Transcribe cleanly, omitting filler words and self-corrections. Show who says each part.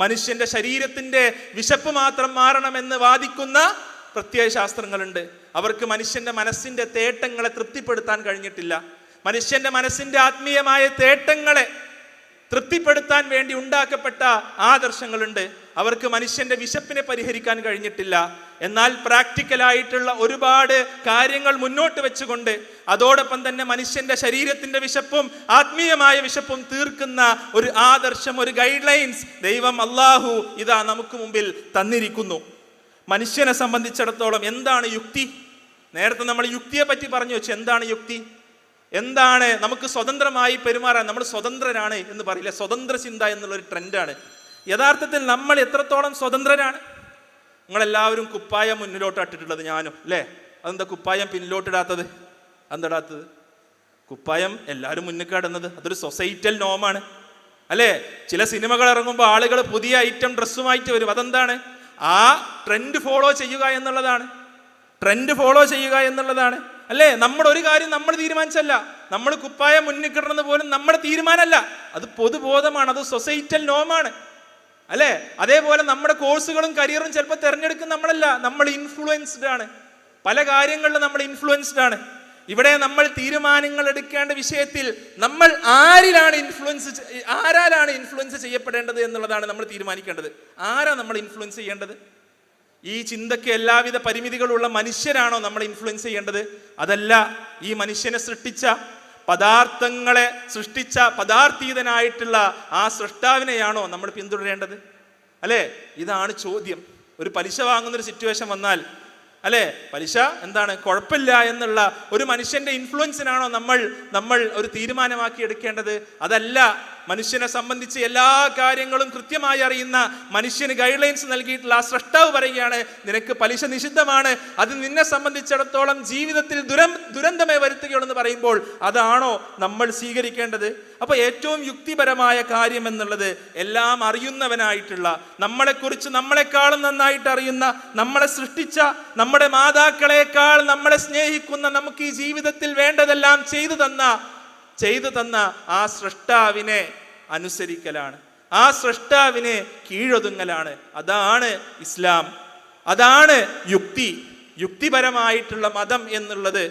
Speaker 1: മനുഷ്യന്റെ ശരീരത്തിന്റെ വിശപ്പ് മാത്രം മാറണമെന്ന് വാദിക്കുന്ന പ്രത്യയശാസ്ത്രങ്ങളുണ്ട്. അവർക്ക് മനുഷ്യന്റെ മനസ്സിന്റെ തേട്ടങ്ങളെ തൃപ്തിപ്പെടുത്താൻ കഴിഞ്ഞിട്ടില്ല. മനുഷ്യന്റെ മനസ്സിന്റെ ആത്മീയമായ തേട്ടങ്ങളെ തൃപ്തിപ്പെടുത്താൻ വേണ്ടി ഉണ്ടാക്കപ്പെട്ട ആദർശങ്ങളുണ്ട്. അവർക്ക് മനുഷ്യന്റെ വിശപ്പിനെ പരിഹരിക്കാൻ കഴിഞ്ഞിട്ടില്ല. എന്നാൽ പ്രാക്ടിക്കലായിട്ടുള്ള ഒരുപാട് കാര്യങ്ങൾ മുന്നോട്ട് വെച്ചുകൊണ്ട് അതോടൊപ്പം തന്നെ മനുഷ്യന്റെ ശരീരത്തിന്റെ വിശപ്പും ആത്മീയമായ വിശപ്പും തീർക്കുന്ന ഒരു ആദർശം, ഒരു ഗൈഡ് ലൈൻസ് ദൈവം അല്ലാഹു ഇതാ നമുക്ക് മുമ്പിൽ തന്നിരിക്കുന്നു. മനുഷ്യനെ സംബന്ധിച്ചിടത്തോളം എന്താണ് യുക്തി? നേരത്തെ നമ്മൾ യുക്തിയെ പറ്റി പറഞ്ഞു വെച്ചു. എന്താണ് യുക്തി? എന്താണ് നമുക്ക് സ്വതന്ത്രമായി പെരുമാറാൻ? നമ്മൾ സ്വതന്ത്രരാണ് എന്ന് പറയില്ല. സ്വതന്ത്ര ചിന്ത എന്നുള്ളൊരു ട്രെൻഡാണ്. യഥാർത്ഥത്തിൽ നമ്മൾ എത്രത്തോളം സ്വതന്ത്രരാണ്? നിങ്ങളെല്ലാവരും കുപ്പായം മുന്നിലോട്ട് ഇട്ടിട്ടുള്ളത്, ഞാനും അല്ലേ? അതെന്താ കുപ്പായം പിന്നിലോട്ടിടാത്തത്? അതെന്താടാത്തത്? കുപ്പായം എല്ലാവരും മുന്നിൽ ഇടുന്നത് അതൊരു സൊസൈറ്റൽ നോമാണ് അല്ലേ? ചില സിനിമകൾ ഇറങ്ങുമ്പോൾ ആളുകൾ പുതിയ ഐറ്റം ഡ്രസ്സുമായിട്ട് വരും. അതെന്താണ്? ആ ട്രെൻഡ് ഫോളോ ചെയ്യുക എന്നുള്ളതാണ്. ട്രെൻഡ് ഫോളോ ചെയ്യുക എന്നുള്ളതാണ് അല്ലേ? നമ്മുടെ ഒരു കാര്യം നമ്മൾ തീരുമാനിച്ചല്ല. നമ്മൾ കുപ്പായം മുന്നിൽ കിടന്നത് പോലും നമ്മുടെ തീരുമാനമല്ല. അത് പൊതുബോധമാണ്, അത് സൊസൈറ്റൽ നോമാണ് അല്ലേ? അതേപോലെ നമ്മുടെ കോഴ്സുകളും കരിയറും ചിലപ്പോൾ തിരഞ്ഞെടുക്കുന്ന നമ്മളല്ല, നമ്മൾ ഇൻഫ്ലുവൻസ്ഡ് ആണ്. പല കാര്യങ്ങളിലും നമ്മൾ ഇൻഫ്ലുവൻസ്ഡ് ആണ്. ഇവിടെ നമ്മൾ തീരുമാനങ്ങൾ എടുക്കേണ്ട വിഷയത്തിൽ നമ്മൾ ആരാലാണ് ഇൻഫ്ലുവൻസ് ചെയ്യപ്പെടേണ്ടത് എന്നുള്ളതാണ് നമ്മൾ തീരുമാനിക്കേണ്ടത്. ആരാ നമ്മൾ ഇൻഫ്ലുവൻസ് ചെയ്യേണ്ടത്? ഈ ചിന്തയ്ക്ക് എല്ലാവിധ പരിമിതികളുള്ള മനുഷ്യരാണോ നമ്മൾ ഇൻഫ്ലുവൻസ് ചെയ്യേണ്ടത്? അതല്ല, ഈ മനുഷ്യനെ സൃഷ്ടിച്ച പദാർത്ഥങ്ങളെ സൃഷ്ടിച്ച പദാർത്ഥീതനായിട്ടുള്ള ആ സൃഷ്ടാവിനെയാണോ നമ്മൾ പിന്തുടരേണ്ടത് അല്ലേ? ഇതാണ് ചോദ്യം. ഒരു പലിശ വാങ്ങുന്നൊരു സിറ്റുവേഷൻ വന്നാൽ അല്ലേ, പലിശ എന്താണ് കുഴപ്പമില്ല എന്നുള്ള ഒരു മനുഷ്യന്റെ ഇൻഫ്ലുവൻസിനാണോ നമ്മൾ ഒരു തീരുമാനമാക്കി എടുക്കേണ്ടത്? അതല്ല, മനുഷ്യനെ സംബന്ധിച്ച് എല്ലാ കാര്യങ്ങളും കൃത്യമായി അറിയുന്ന മനുഷ്യന് ഗൈഡ് ലൈൻസ് നൽകിയിട്ടുള്ള ആ സൃഷ്ടാവ് പറയുകയാണ്, നിനക്ക് പലിശ നിഷിദ്ധമാണ്, അത് നിന്നെ സംബന്ധിച്ചിടത്തോളം ജീവിതത്തിൽ ദുരന്തമേ വരുത്തുകയുള്ളൂ എന്ന് പറയുമ്പോൾ അതാണോ നമ്മൾ സ്വീകരിക്കേണ്ടത്? അപ്പൊ ഏറ്റവും യുക്തിപരമായ കാര്യം എന്നുള്ളത് എല്ലാം അറിയുന്നവനായിട്ടുള്ള, നമ്മളെക്കുറിച്ച് നമ്മളെക്കാളും നന്നായിട്ട് അറിയുന്ന, നമ്മളെ സൃഷ്ടിച്ച, നമ്മുടെ മാതാക്കളെക്കാൾ നമ്മളെ സ്നേഹിക്കുന്ന, നമുക്ക് ഈ ജീവിതത്തിൽ വേണ്ടതെല്ലാം ചെയ്തു തന്ന ആ സൃഷ്ടാവിനെ അനുസരിക്കലാണ്, ആ സൃഷ്ടാവിനെ കീഴൊതുങ്ങലാണ്. അതാണ് ഇസ്ലാം, അതാണ് യുക്തിപരമായിട്ടുള്ള മതം എന്നുള്ളത്